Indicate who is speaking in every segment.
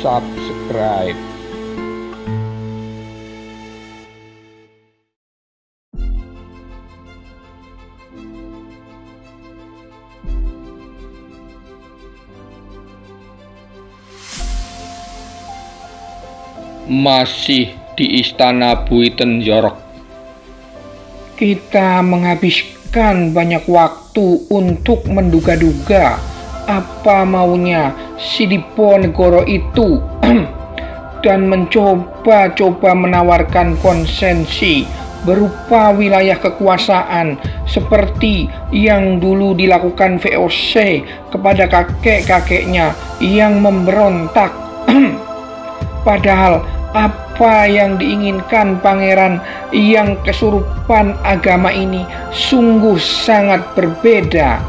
Speaker 1: subscribe. Masih di Istana Buitenweg.
Speaker 2: Kita menghabiskan banyak waktu untuk menduga-duga apa maunya si Diponegoro itu dan mencoba-coba menawarkan konsesi berupa wilayah kekuasaan seperti yang dulu dilakukan VOC kepada kakek-kakeknya yang memberontak. Padahal apa yang diinginkan pangeran yang kesurupan agama ini sungguh sangat berbeda.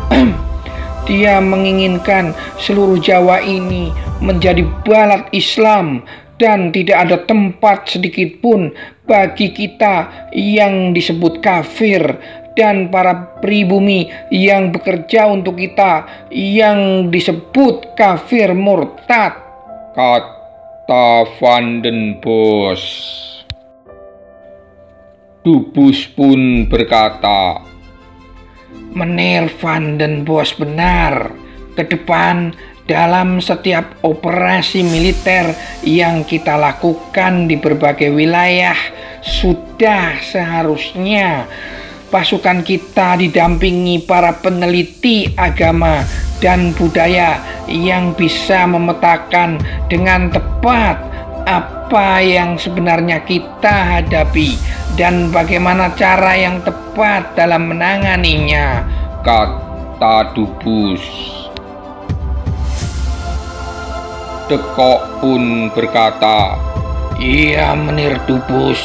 Speaker 2: Dia menginginkan seluruh Jawa ini menjadi balat Islam dan tidak ada tempat sedikit pun bagi kita yang disebut kafir dan para pribumi yang bekerja untuk kita yang disebut kafir murtad,
Speaker 1: kata Van den Bosch. Dubus pun berkata,
Speaker 2: Meneer Van den Bosch benar. Ke depan dalam setiap operasi militer yang kita lakukan di berbagai wilayah, sudah seharusnya pasukan kita didampingi para peneliti agama dan budaya yang bisa memetakan dengan tepat apa yang sebenarnya kita hadapi dan bagaimana cara yang tepat dalam menanganinya,
Speaker 1: kata Dubus. Dekok pun berkata,
Speaker 2: Iya Meneer Dubus,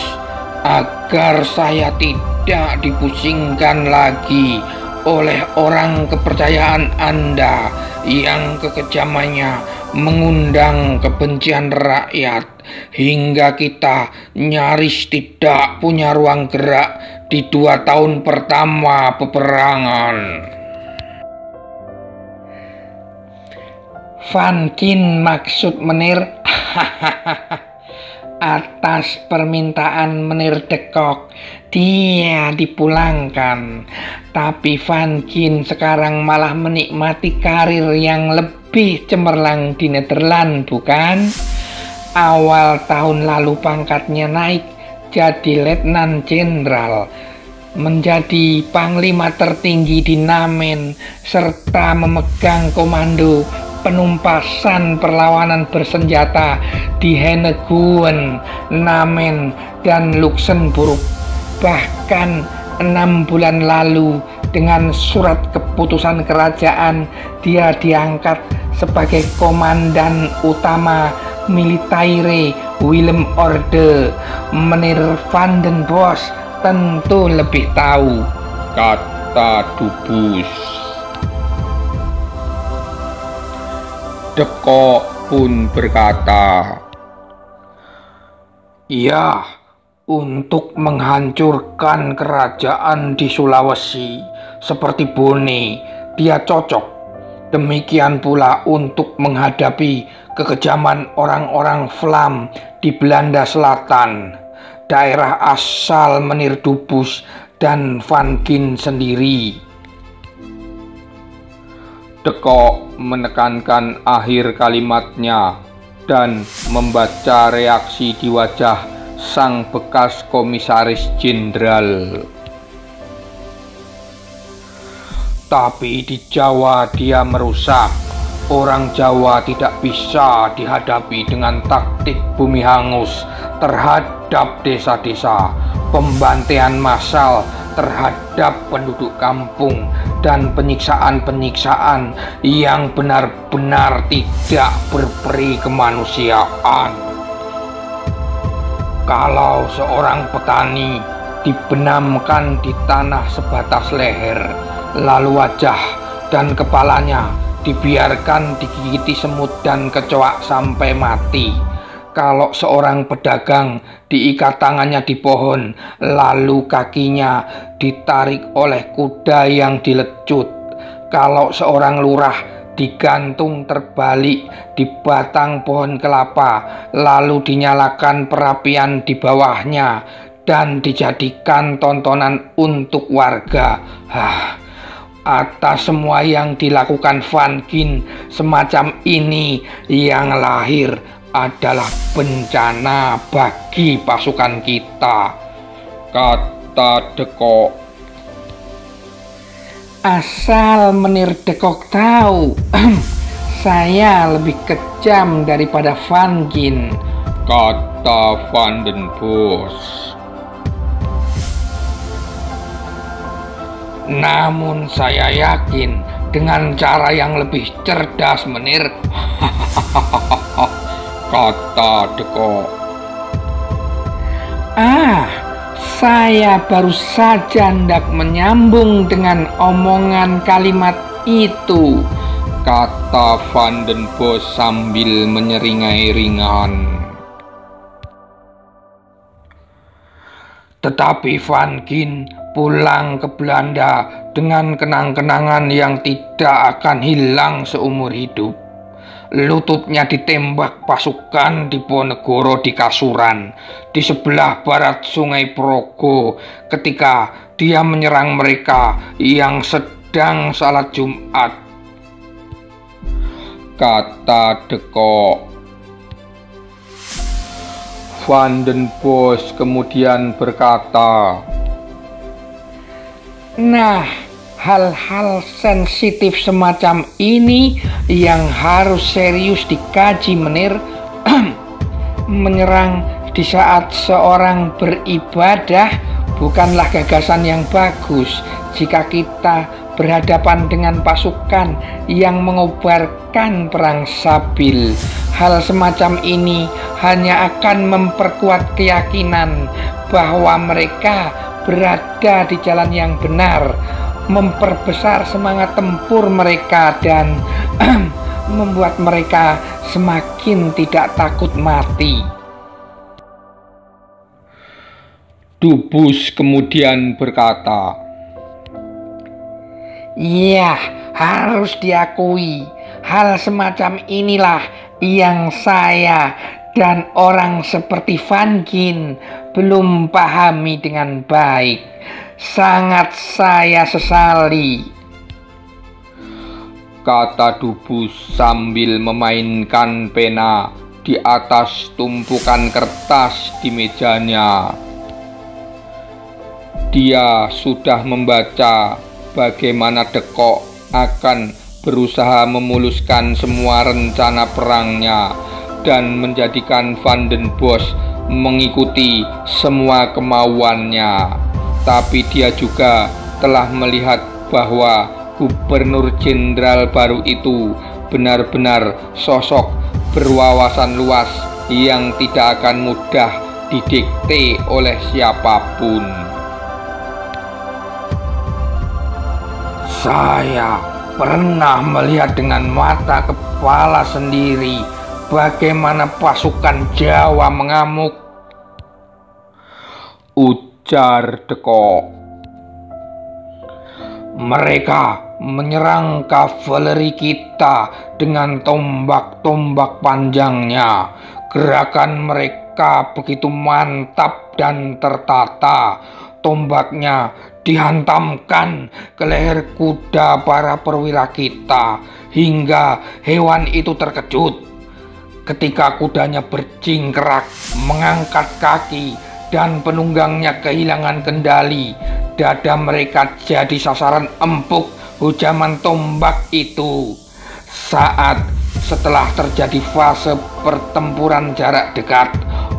Speaker 2: agar saya tidak dipusingkan lagi oleh orang kepercayaan Anda yang kekejamannya mengundang kebencian rakyat hingga kita nyaris tidak punya ruang gerak di 2 tahun pertama peperangan. Van Gien maksud Meneer. Atas permintaan Meneer de Kock, dia dipulangkan. Tapi Van Gien sekarang malah menikmati karir yang lebih cemerlang di Nederland, bukan? Awal tahun lalu pangkatnya naik jadi Letnan Jenderal, menjadi panglima tertinggi di Namen, serta memegang komando penumpasan perlawanan bersenjata di Henegouwen, Namen, dan Luxembourg. Bahkan 6 bulan lalu dengan surat keputusan kerajaan dia diangkat sebagai komandan utama Militaire Willem Orde. Meneer Van den Bosch tentu lebih tahu,
Speaker 1: kata Dubus. Dekok pun berkata,
Speaker 2: Ya, untuk menghancurkan kerajaan di Sulawesi seperti Bone, dia cocok. Demikian pula untuk menghadapi kekejaman orang-orang Vlam di Belanda Selatan, daerah asal Meneer Dubus dan Van Gien sendiri.
Speaker 1: Dekok menekankan akhir kalimatnya dan membaca reaksi di wajah sang bekas komisaris jenderal.
Speaker 2: Tapi di Jawa dia merusak. Orang Jawa tidak bisa dihadapi dengan taktik bumi hangus terhadap desa-desa, pembantaian massal terhadap penduduk kampung, dan penyiksaan-penyiksaan yang benar-benar tidak berperi kemanusiaan. Kalau seorang petani dibenamkan di tanah sebatas leher, lalu wajah dan kepalanya dibiarkan digigiti semut dan kecoak sampai mati. Kalau seorang pedagang diikat tangannya di pohon, lalu kakinya ditarik oleh kuda yang dilecut. Kalau seorang lurah digantung terbalik di batang pohon kelapa, lalu dinyalakan perapian di bawahnya dan dijadikan tontonan untuk warga. Atas semua yang dilakukan Van Gin semacam ini, yang lahir adalah bencana bagi pasukan kita, kata De Kock. Asal Menir De Kock tahu, saya lebih kejam daripada Van Gin, kata Van den Bosch. Namun saya yakin dengan cara yang lebih cerdas, Menir, kata De Kock. Saya baru saja hendak menyambung dengan omongan kalimat itu, kata Van den Bosch sambil menyeringai ringan. Tetapi Van Gin pulang ke Belanda dengan kenang-kenangan yang tidak akan hilang seumur hidup. Lututnya ditembak pasukan Diponegoro di Kasuran, di sebelah barat Sungai Progo, ketika dia menyerang mereka yang sedang salat Jumat, kata De Kock. Van den Bosch kemudian berkata, nah, hal-hal sensitif semacam ini yang harus serius dikaji, Menir. Menyerang di saat seorang beribadah bukanlah gagasan yang bagus jika kita berhadapan dengan pasukan yang mengobarkan perang sabil. Hal semacam ini hanya akan memperkuat keyakinan bahwa mereka berada di jalan yang benar, memperbesar semangat tempur mereka, dan membuat mereka semakin tidak takut mati. Dubus kemudian berkata, ya, harus diakui, hal semacam inilah yang saya dan orang seperti Van Gin belum pahami dengan baik. Sangat saya sesali, kata Dubus sambil memainkan pena di atas tumpukan kertas di mejanya. Dia sudah membaca bagaimana De Kock akan berusaha memuluskan semua rencana perangnya dan menjadikan Van den Bosch mengikuti semua kemauannya. Tapi dia juga telah melihat bahwa Gubernur Jenderal baru itu benar-benar sosok berwawasan luas yang tidak akan mudah didikte oleh siapapun. Saya pernah melihat dengan mata kepala sendiri bagaimana pasukan Jawa mengamuk, ujar De Kock. Mereka menyerang kavaleri kita dengan tombak-tombak panjangnya. Gerakan mereka begitu mantap dan tertata. Tombaknya dihantamkan ke leher kuda para perwira kita hingga hewan itu terkejut. Ketika kudanya berjingkrak, mengangkat kaki, dan penunggangnya kehilangan kendali, dada mereka jadi sasaran empuk hujaman tombak itu. Saat setelah terjadi fase pertempuran jarak dekat,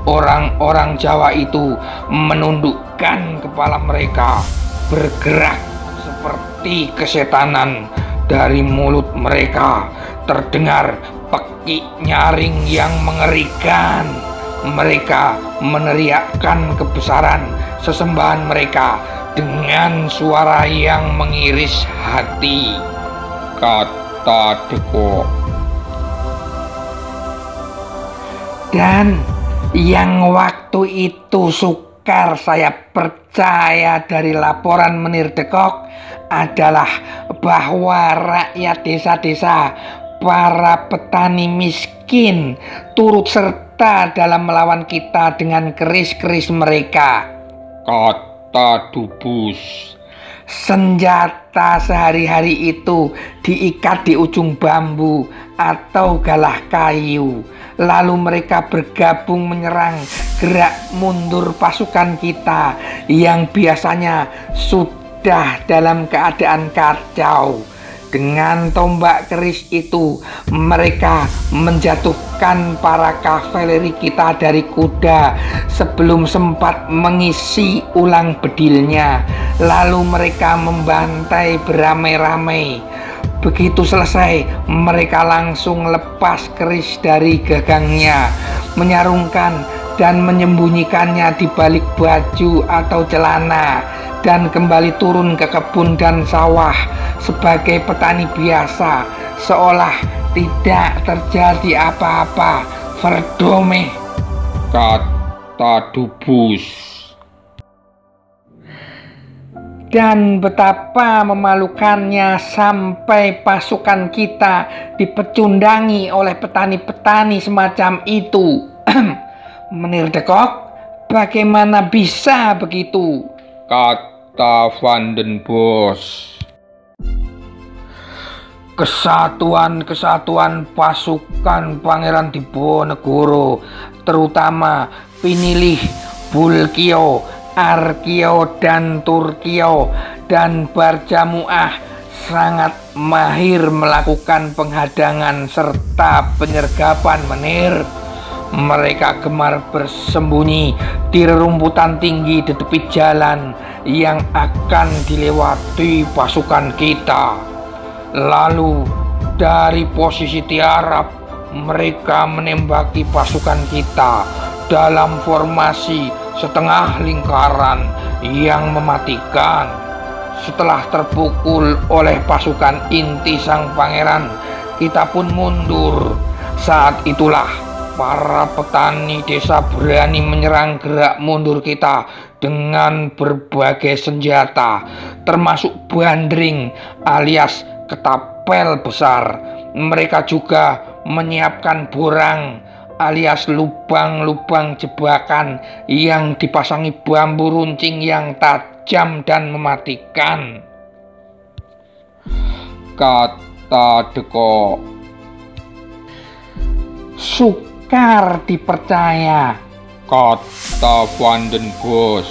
Speaker 2: orang-orang Jawa itu menundukkan kepala mereka, bergerak seperti kesetanan. Dari mulut mereka terdengar pekik nyaring yang mengerikan. Mereka meneriakkan kebesaran sesembahan mereka dengan suara yang mengiris hati, kata De Kock. Dan yang waktu itu sukar saya percaya dari laporan Menir De Kock adalah bahwa rakyat desa-desa, para petani miskin turut serta dalam melawan kita dengan keris-keris mereka,
Speaker 1: kata Dubus.
Speaker 2: Senjata sehari-hari itu diikat di ujung bambu atau galah kayu. Lalu mereka bergabung menyerang gerak mundur pasukan kita yang biasanya sudah dalam keadaan kacau. Dengan tombak keris itu, mereka menjatuhkan para kavaleri kita dari kuda sebelum sempat mengisi ulang bedilnya. Lalu mereka membantai beramai-ramai. Begitu selesai, mereka langsung lepas keris dari gagangnya, menyarungkan dan menyembunyikannya di balik baju atau celana, dan kembali turun ke kebun dan sawah sebagai petani biasa, seolah tidak terjadi apa-apa. Verdome,
Speaker 1: kata Dubus.
Speaker 2: Dan betapa memalukannya sampai pasukan kita dipecundangi oleh petani-petani semacam itu. Menir de Kock, bagaimana bisa begitu?
Speaker 1: Kata Van den Bosch.
Speaker 2: Kesatuan-kesatuan pasukan Pangeran Diponegoro, terutama Pinilih, Bulkio, Arkio dan Turkio dan Barjamuah sangat mahir melakukan penghadangan serta penyergapan, Menir. Mereka gemar bersembunyi di rerumputan tinggi di tepi jalan yang akan dilewati pasukan kita. Lalu dari posisi tiarap mereka menembaki pasukan kita dalam formasi setengah lingkaran yang mematikan. Setelah terpukul oleh pasukan inti sang pangeran, kita pun mundur. Saat itulah para petani desa berani menyerang gerak mundur kita dengan berbagai senjata, termasuk bandring alias ketapel besar. Mereka juga menyiapkan borang alias lubang-lubang jebakan yang dipasangi bambu runcing yang tajam dan mematikan.
Speaker 1: Kata de Kock.
Speaker 2: Sukar dipercaya,
Speaker 1: kata Van den Bosch.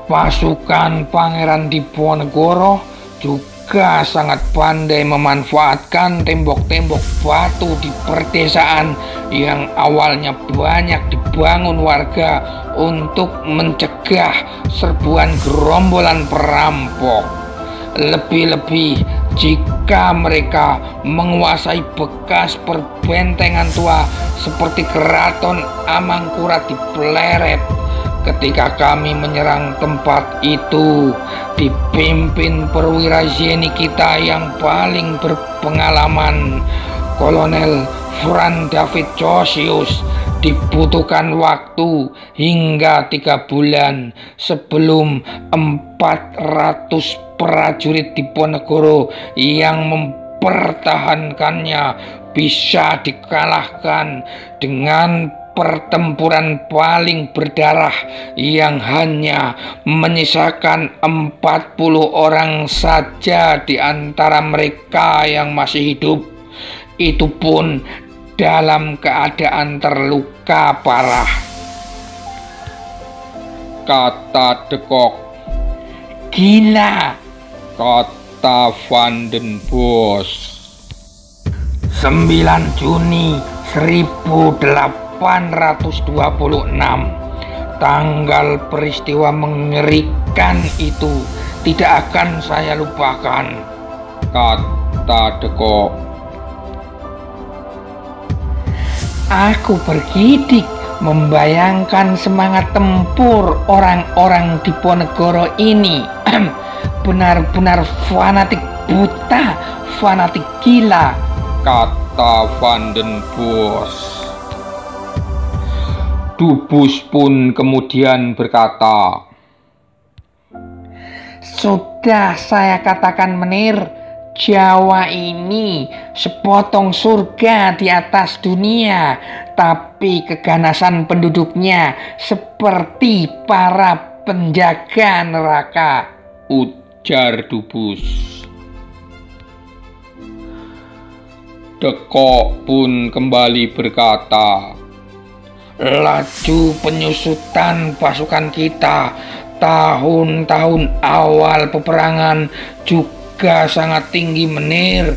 Speaker 2: Pasukan Pangeran Diponegoro juga sangat pandai memanfaatkan tembok-tembok batu di perdesaan yang awalnya banyak dibangun warga untuk mencegah serbuan gerombolan perampok. Lebih-lebih jika mereka menguasai bekas perbentengan tua seperti Keraton Amangkurat di Pleret. Ketika kami menyerang tempat itu, dipimpin perwira Zeni kita yang paling berpengalaman, Kolonel Fran David Josius, dibutuhkan waktu hingga 3 bulan sebelum 400 prajurit Diponegoro yang mempertahankannya bisa dikalahkan dengan pertempuran paling berdarah yang hanya menyisakan 40 orang saja di antara mereka yang masih hidup. Itu pun dalam keadaan terluka parah.
Speaker 1: Kata de Kock.
Speaker 2: Gila,
Speaker 1: kata Van den Bosch.
Speaker 2: 9 Juni 1826, tanggal peristiwa mengerikan itu tidak akan saya lupakan,
Speaker 1: kata de Kock.
Speaker 2: Aku bergidik membayangkan semangat tempur orang-orang Diponegoro ini. Benar-benar fanatik buta, fanatik gila,
Speaker 1: kata Van den Bosch. Dubus pun kemudian berkata,
Speaker 2: Sudah saya katakan Menir, Jawa ini sepotong surga di atas dunia, tapi keganasan penduduknya seperti para penjaga neraka,
Speaker 1: ujar Dubus. Dekok pun kembali berkata,
Speaker 2: laju penyusutan pasukan kita tahun-tahun awal peperangan juga sangat tinggi Menir.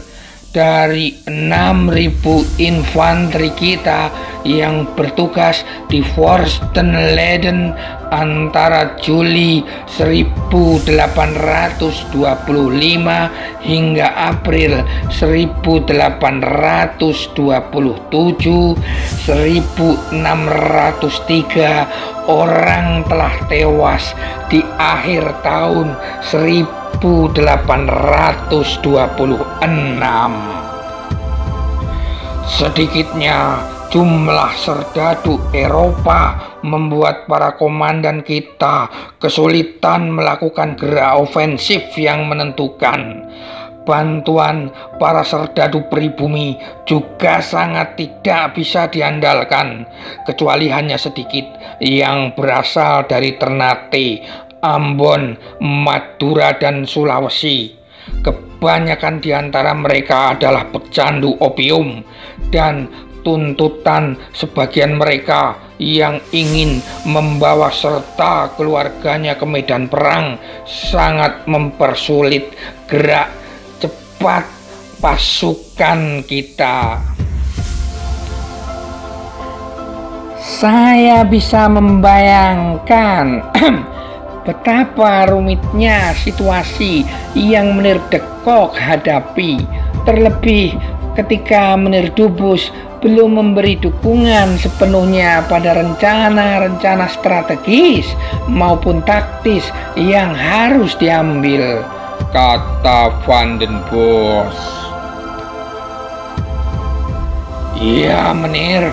Speaker 2: Dari 6.000 infanteri kita yang bertugas di Forstenleden antara Juli 1825 hingga April 1827, 1.603 orang telah tewas di akhir tahun 1826. Sedikitnya jumlah serdadu Eropa membuat para komandan kita kesulitan melakukan gerak ofensif yang menentukan. Bantuan para serdadu pribumi juga sangat tidak bisa diandalkan, kecuali hanya sedikit yang berasal dari Ternate, Ambon, Madura, dan Sulawesi. Kebanyakan di antara mereka adalah pecandu opium, dan tuntutan sebagian mereka yang ingin membawa serta keluarganya ke medan perang sangat mempersulit gerak cepat pasukan kita. Saya bisa membayangkan betapa rumitnya situasi yang Menir Dekok hadapi, terlebih ketika Menir Dubus belum memberi dukungan sepenuhnya pada rencana-rencana strategis maupun taktis yang harus diambil,
Speaker 1: kata Van den Bosch.
Speaker 2: Iya Menir,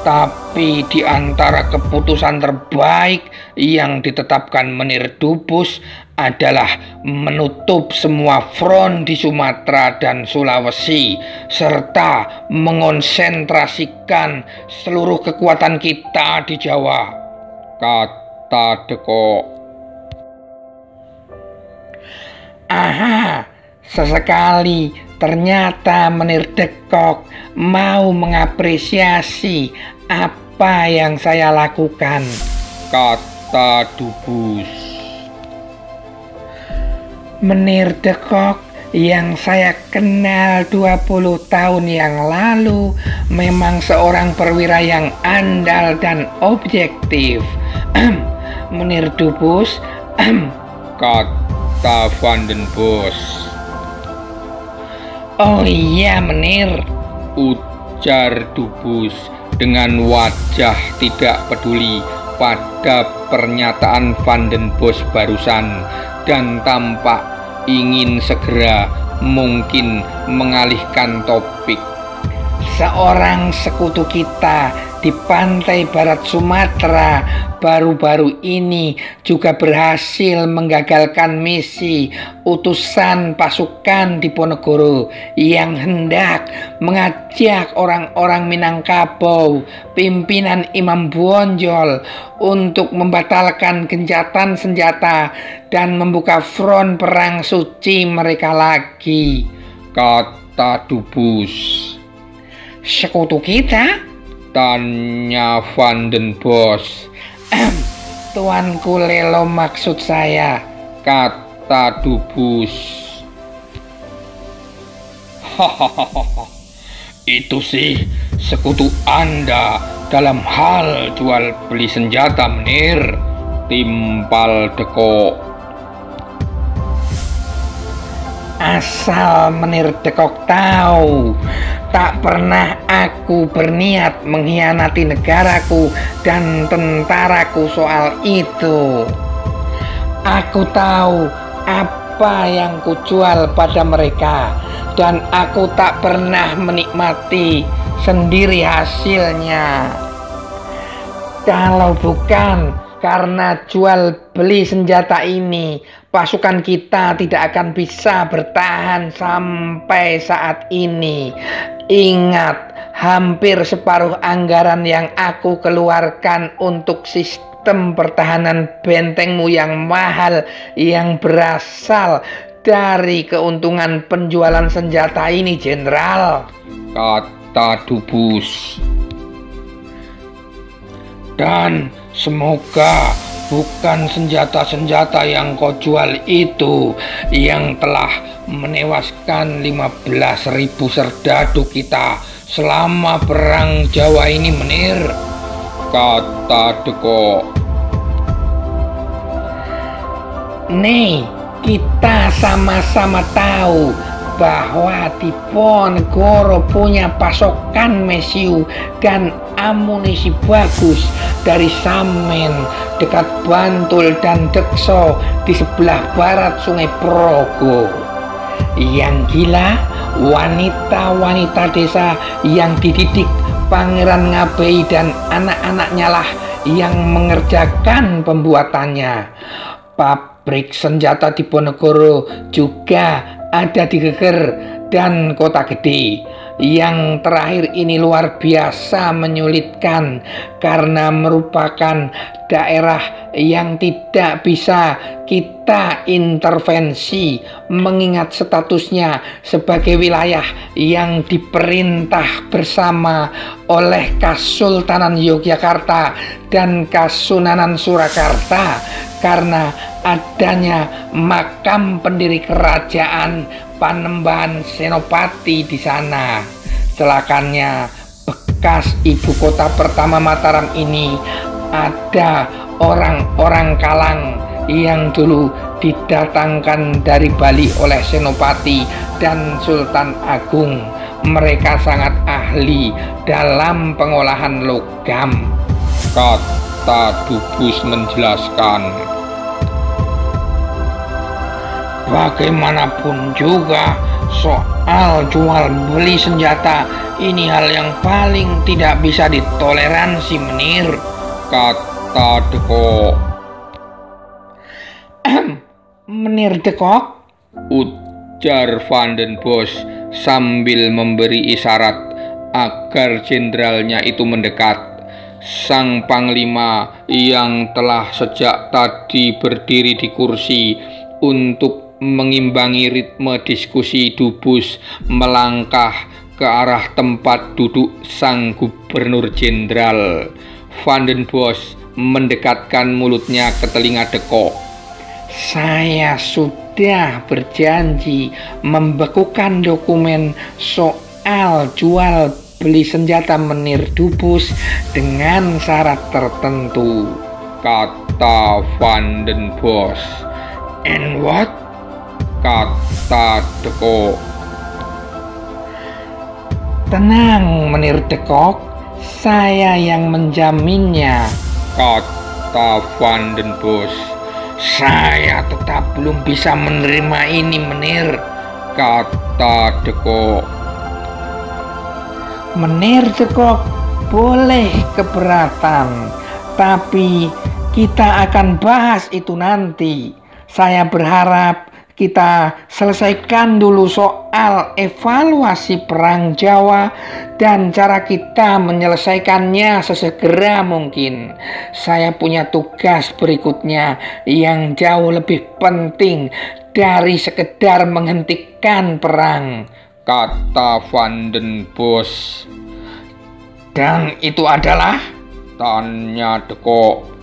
Speaker 2: tapi di antara keputusan terbaik yang ditetapkan Menir Dubus adalah menutup semua front di Sumatera dan Sulawesi serta mengonsentrasikan seluruh kekuatan kita di Jawa,
Speaker 1: kata Dekok.
Speaker 2: Aha, sesekali ternyata Menir Dekok mau mengapresiasi apa yang saya lakukan,
Speaker 1: kata Dubus.
Speaker 2: Menir Dekok yang saya kenal 20 tahun yang lalu memang seorang perwira yang andal dan objektif. Menir Dubus,
Speaker 1: kata Van den Bosch.
Speaker 2: Oh iya Menir,
Speaker 1: ujar Dubus dengan wajah tidak peduli pada pernyataan Van den Bosch barusan, dan tampak ingin segera mungkin mengalihkan topik.
Speaker 2: Seorang sekutu kita di pantai barat Sumatera baru-baru ini juga berhasil menggagalkan misi utusan pasukan Diponegoro yang hendak mengajak orang-orang Minangkabau, pimpinan Imam Bonjol, untuk membatalkan gencatan senjata dan membuka front perang suci mereka lagi,
Speaker 1: kata Dubus.
Speaker 2: Sekutu kita?
Speaker 1: Tanya Van den Bosch.
Speaker 2: Tuanku Lelo maksud saya,
Speaker 1: kata Dubus.
Speaker 2: Hahaha, itu sih sekutu Anda dalam hal jual beli senjata Menir,
Speaker 1: timpal Dekok.
Speaker 2: Asal Menir Dekok tahu, tak pernah aku berniat mengkhianati negaraku dan tentaraku soal itu. Aku tahu apa yang kujual pada mereka, dan aku tak pernah menikmati sendiri hasilnya. Kalau bukan karena jual beli senjata ini, pasukan kita tidak akan bisa bertahan sampai saat ini. Ingat, hampir separuh anggaran yang aku keluarkan untuk sistem pertahanan bentengmu yang mahal yang berasal dari keuntungan penjualan senjata ini, Jenderal,
Speaker 1: kata Dubus.
Speaker 2: Dan semoga bukan senjata-senjata yang kau jual itu yang telah menewaskan 15.000 serdadu kita selama perang Jawa ini, Menir,
Speaker 1: kata Deko.
Speaker 2: Nih, kita sama-sama tahu bahwa Diponegoro punya pasokan mesiu dan amunisi bagus dari Samen, dekat Bantul dan Dekso di sebelah barat Sungai Progo. Yang gila, wanita-wanita desa yang dididik Pangeran Ngabei dan anak-anaknya lah yang mengerjakan pembuatannya. Pabrik senjata Diponegoro juga ada di Geger dan Kota Gede. Yang terakhir ini luar biasa menyulitkan karena merupakan daerah yang tidak bisa kita intervensi mengingat statusnya sebagai wilayah yang diperintah bersama oleh Kasultanan Yogyakarta dan Kasunanan Surakarta karena adanya makam pendiri kerajaan Panembahan Senopati di sana. Celakannya, bekas ibu kota pertama Mataram ini ada orang-orang Kalang yang dulu didatangkan dari Bali oleh Senopati dan Sultan Agung. Mereka sangat ahli dalam pengolahan logam,
Speaker 1: kata Dubus menjelaskan.
Speaker 2: Bagaimanapun juga, soal jual beli senjata ini hal yang paling tidak bisa ditoleransi, Menir,
Speaker 1: kata Deko.
Speaker 2: Menir Dekok,
Speaker 1: ujar Van den Bosch sambil memberi isyarat agar jenderalnya itu mendekat. Sang panglima yang telah sejak tadi berdiri di kursi untuk mengimbangi ritme diskusi Dubus melangkah ke arah tempat duduk sang gubernur jenderal. Van den Bosch mendekatkan mulutnya ke telinga Deko.
Speaker 2: Saya sudah berjanji membekukan dokumen soal jual beli senjata Menir Dubus dengan syarat tertentu,
Speaker 1: kata Van den Bosch.
Speaker 2: And what?
Speaker 1: Kata Deko.
Speaker 2: Tenang, Menir Dekok, saya yang menjaminnya,
Speaker 1: kata Van den Bosch.
Speaker 2: Saya tetap belum bisa menerima ini, Menir,
Speaker 1: kata Deko.
Speaker 2: Menir Dekok boleh keberatan, tapi kita akan bahas itu nanti. Saya berharap kita selesaikan dulu soal evaluasi Perang Jawa dan cara kita menyelesaikannya sesegera mungkin. Saya punya tugas berikutnya yang jauh lebih penting dari sekedar menghentikan perang,
Speaker 1: kata Van den Bosch.
Speaker 2: Dan itu adalah?
Speaker 1: Tanya Deko.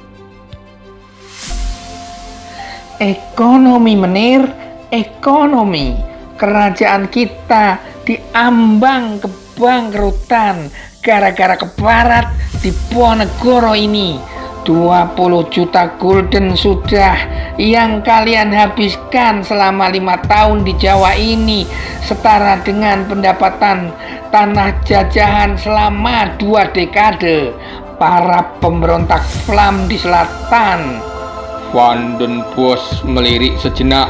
Speaker 2: Ekonomi, Menir, ekonomi. Kerajaan kita diambang kebangkrutan gara-gara ke barat Diponegoro ini. 20 juta gulden sudah yang kalian habiskan selama 5 tahun di Jawa ini, setara dengan pendapatan tanah jajahan selama 2 dekade para pemberontak Flam di selatan.
Speaker 1: Van den Bosch melirik sejenak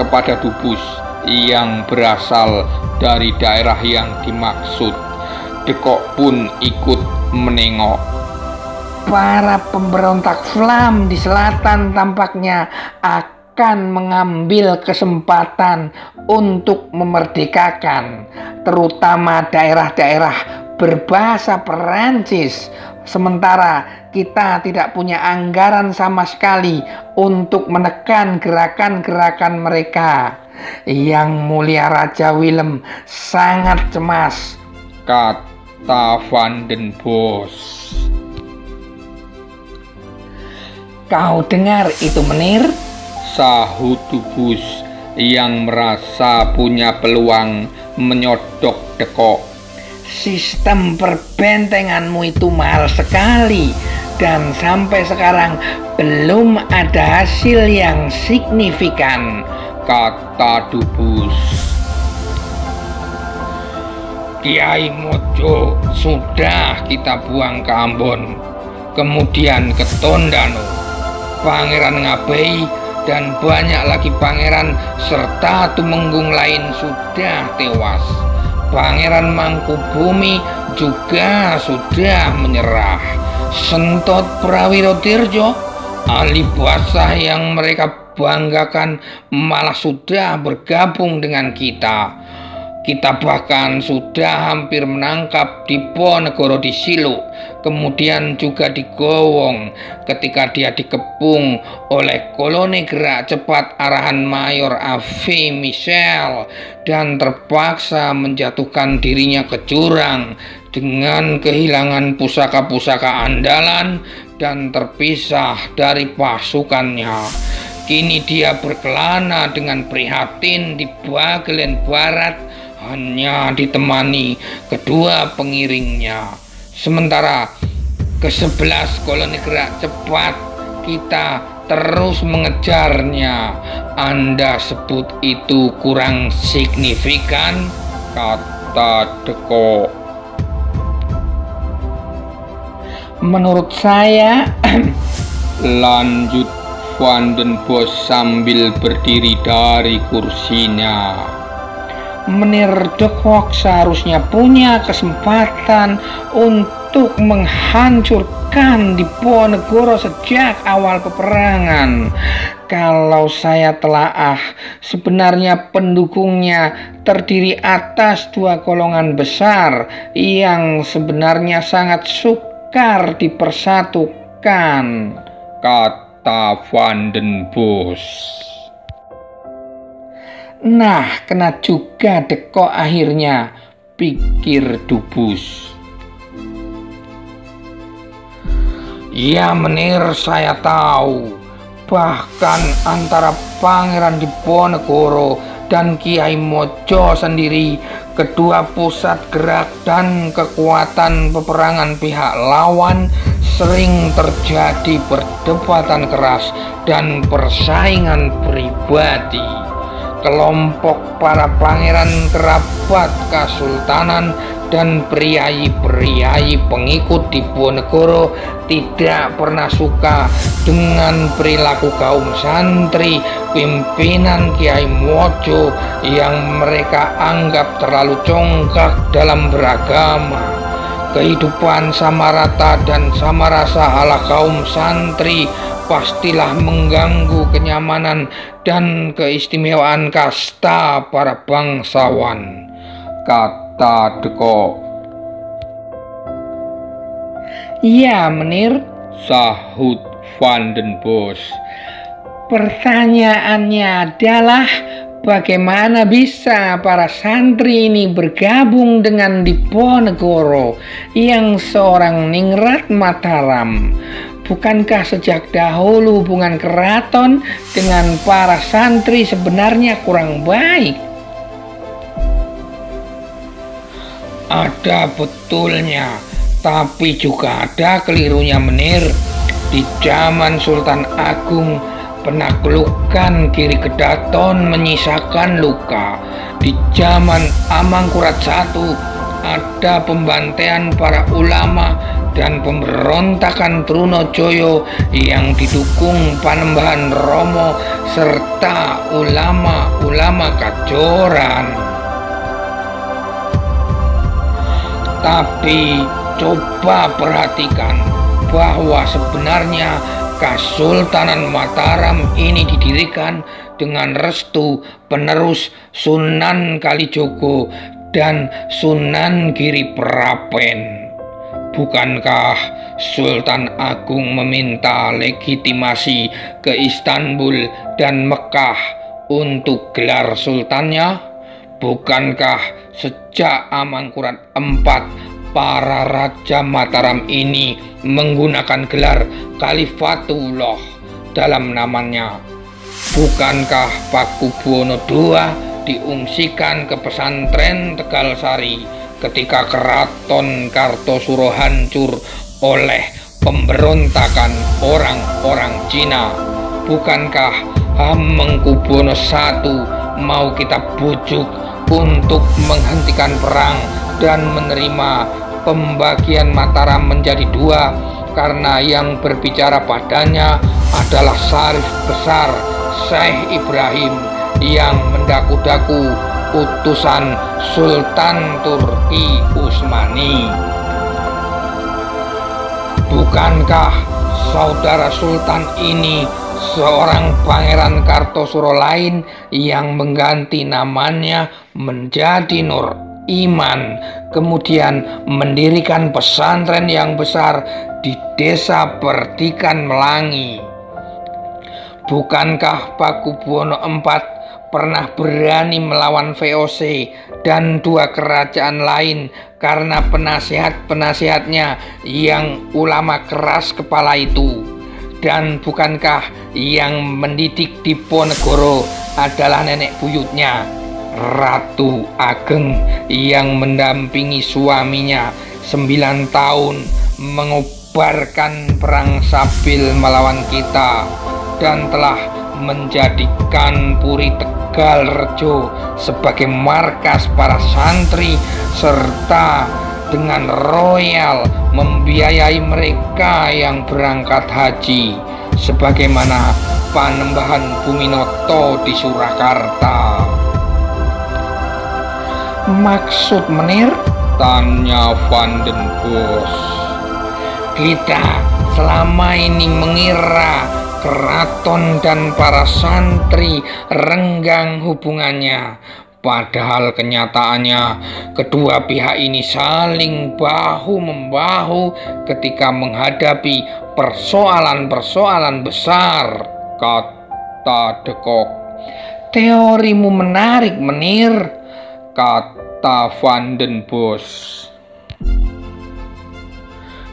Speaker 1: kepada Dubus yang berasal dari daerah yang dimaksud. Dekok pun ikut menengok.
Speaker 2: Para pemberontak Flam di selatan tampaknya akan mengambil kesempatan untuk memerdekakan, terutama daerah-daerah berbahasa Perancis. Sementara kita tidak punya anggaran sama sekali untuk menekan gerakan-gerakan mereka. Yang Mulia Raja Willem sangat cemas,
Speaker 1: kata Van den Bosch.
Speaker 2: Kau dengar itu, Menir?
Speaker 1: Sahut Dubus yang merasa punya peluang menyodok Deko.
Speaker 2: Sistem perbentenganmu itu mahal sekali dan sampai sekarang belum ada hasil yang signifikan,
Speaker 1: kata Dubus.
Speaker 2: Kiai Mojo sudah kita buang ke Ambon, kemudian ke Tondano. Pangeran Ngabei dan banyak lagi pangeran serta tumenggung lain sudah tewas. Pangeran Mangkubumi juga sudah menyerah. Sentot Prawirodirjo, ahli bahasa yang mereka banggakan, malah sudah bergabung dengan kita. Kita bahkan sudah hampir menangkap Diponegoro di Silo, kemudian juga di Gowong ketika dia dikepung oleh koloni gerak cepat arahan Mayor A.V. Michel dan terpaksa menjatuhkan dirinya ke jurang dengan kehilangan pusaka-pusaka andalan dan terpisah dari pasukannya. Kini dia berkelana dengan prihatin di Bagelen Barat, hanya ditemani kedua pengiringnya. Sementara ke-11 koloni gerak cepat kita terus mengejarnya. Anda sebut itu kurang signifikan,
Speaker 1: kata Deko.
Speaker 2: Menurut saya,
Speaker 1: lanjut Van den Bosch sambil berdiri dari kursinya.
Speaker 2: Menir de Kock seharusnya punya kesempatan untuk menghancurkan Diponegoro sejak awal peperangan. Kalau saya telaah, sebenarnya pendukungnya terdiri atas dua golongan besar yang sebenarnya sangat sukar dipersatukan,
Speaker 1: kata Van den Bosch.
Speaker 2: Nah, kena juga Deko akhirnya, pikir Dubus. Ya Menir, saya tahu. Bahkan antara Pangeran Diponegoro dan Kiai Mojo sendiri, kedua pusat gerak dan kekuatan peperangan pihak lawan, sering terjadi perdebatan keras dan persaingan pribadi. Kelompok para pangeran kerabat Kesultanan dan priai-priai pengikut Diponegoro tidak pernah suka dengan perilaku kaum santri pimpinan Kiai Mojo yang mereka anggap terlalu congkak dalam beragama. Kehidupan sama rata dan sama rasa ala kaum santri pastilah mengganggu kenyamanan dan keistimewaan kasta para bangsawan, kata Deko. Ya Menir,
Speaker 1: sahut Van den Bosch.
Speaker 2: Pertanyaannya adalah bagaimana bisa para santri ini bergabung dengan Diponegoro yang seorang Ningrat Mataram? Bukankah sejak dahulu hubungan keraton dengan para santri sebenarnya kurang baik? Ada betulnya, tapi juga ada kelirunya Menir. Di zaman Sultan Agung, penaklukan Giri Kedaton menyisakan luka. Di zaman Amangkurat I, ada pembantaian para ulama dan pemberontakan Trunojoyo yang didukung Panembahan Romo serta ulama-ulama Kajoran. Tapi coba perhatikan bahwa sebenarnya Kesultanan Mataram ini didirikan dengan restu penerus Sunan Kalijogo dan Sunan Giriprapen. Bukankah Sultan Agung meminta legitimasi ke Istanbul dan Mekah untuk gelar sultannya? Bukankah sejak Amangkurat IV para raja Mataram ini menggunakan gelar Khalifatullah dalam namanya? Bukankah Pakubuwono II diungsikan ke pesantren Tegalsari ketika keraton Kartosuro hancur oleh pemberontakan orang-orang Cina? Bukankah Hamengkubuwono I mau kita bujuk untuk menghentikan perang dan menerima pembagian Mataram menjadi dua, karena yang berbicara padanya adalah Syarif besar Syekh Ibrahim yang mendaku-daku utusan Sultan Turki Utsmani? Bukankah saudara Sultan ini seorang Pangeran Kartosuro lain yang mengganti namanya menjadi Nur Iman, kemudian mendirikan pesantren yang besar di desa Pertikan Melangi? Bukankah Pakubuwono IV pernah berani melawan VOC dan dua kerajaan lain karena penasihat-penasihatnya yang ulama keras kepala itu? Dan bukankah yang mendidik Diponegoro adalah nenek buyutnya, Ratu Ageng, yang mendampingi suaminya 9 tahun mengobarkan perang Sabil melawan kita, dan telah menjadikan Puri Tegalrejo sebagai markas para santri, serta dengan royal membiayai mereka yang berangkat haji, sebagaimana Panembahan Buminoto di Surakarta.
Speaker 1: Maksud menir? Tanya Van den Bosch.
Speaker 2: Kita selama ini mengira keraton dan para santri renggang hubungannya, padahal kenyataannya kedua pihak ini saling bahu-membahu ketika menghadapi persoalan-persoalan besar, kata De Kock. Teorimu menarik, menir,
Speaker 1: kata Van den Bosch.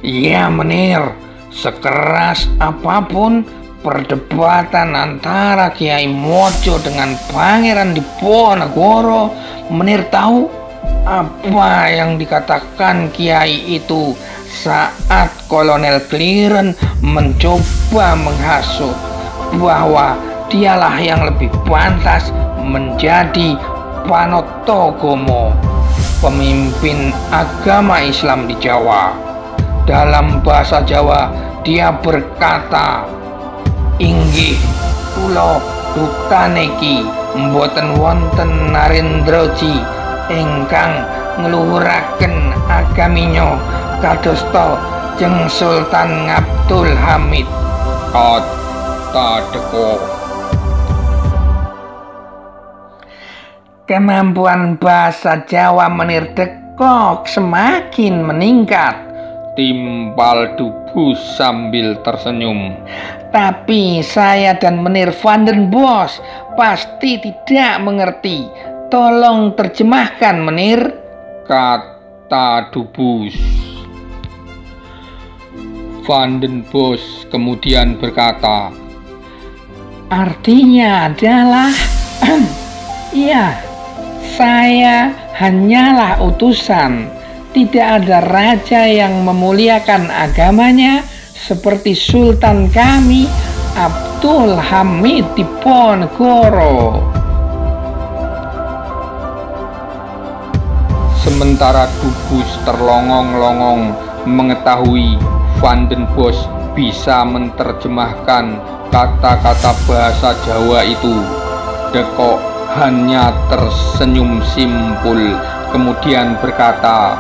Speaker 2: Iya, menir, sekeras apapun perdebatan antara Kiai Mojo dengan Pangeran Diponegoro, menir tahu apa yang dikatakan Kiai itu saat Kolonel Clearen mencoba menghasut bahwa dialah yang lebih pantas menjadi Panotogomo, pemimpin agama Islam di Jawa. Dalam bahasa Jawa dia berkata, "Inggih kula dutaneki mboten wonten narendroji ingkang ngluhuraken agaminyo kadosta Jeng Sultan Abdul Hamid,"
Speaker 1: kata De Kock.
Speaker 2: Kemampuan bahasa Jawa menir De Kock semakin meningkat,
Speaker 1: timpal Dubus sambil tersenyum.
Speaker 2: Tapi saya dan menir Van den Bosch pasti tidak mengerti. Tolong terjemahkan, menir,
Speaker 1: kata Dubus. Van den Bosch kemudian berkata,
Speaker 2: artinya adalah ya, saya hanyalah utusan. Tidak ada raja yang memuliakan agamanya seperti Sultan kami, Abdul Hamid Diponegoro.
Speaker 1: Sementara Dubus terlongong-longong mengetahui Van den Bosch bisa menerjemahkan kata-kata bahasa Jawa itu, De Kock hanya tersenyum simpul, kemudian berkata,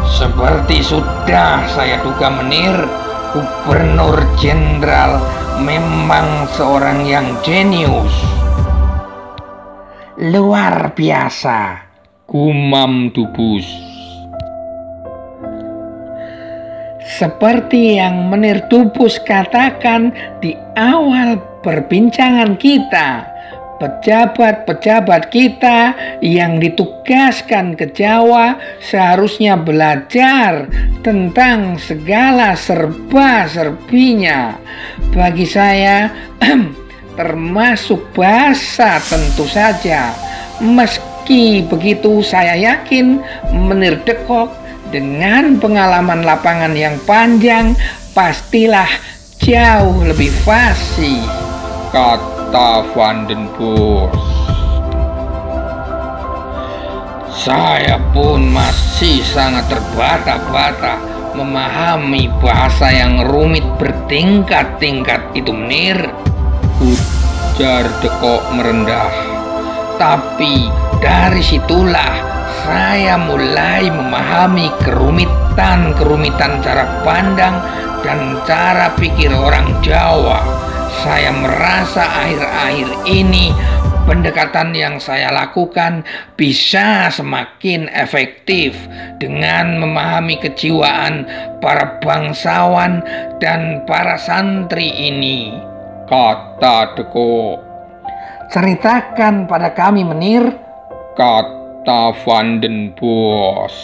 Speaker 2: seperti sudah saya duga, menir, Gubernur Jenderal memang seorang yang jenius. Luar biasa,
Speaker 1: gumam Dubus.
Speaker 2: Seperti yang Menir Dubus katakan di awal perbincangan kita, pejabat-pejabat kita yang ditugaskan ke Jawa seharusnya belajar tentang segala serba-serbinya. Bagi saya, termasuk bahasa tentu saja. Meski begitu, saya yakin Menir Dekok dengan pengalaman lapangan yang panjang pastilah jauh lebih fasih,
Speaker 1: kata Van den Bosch.
Speaker 2: Saya pun masih sangat terbata-bata memahami bahasa yang rumit bertingkat-tingkat itu, Menir,
Speaker 1: ujar Dekok merendah.
Speaker 2: Tapi dari situlah saya mulai memahami kerumitan cara pandang dan cara pikir orang Jawa. Saya merasa akhir-akhir ini pendekatan yang saya lakukan bisa semakin efektif dengan memahami kejiwaan para bangsawan dan para santri ini,
Speaker 1: kata Dekok.
Speaker 2: Ceritakan pada kami, Menir,
Speaker 1: kata Van den Bosch.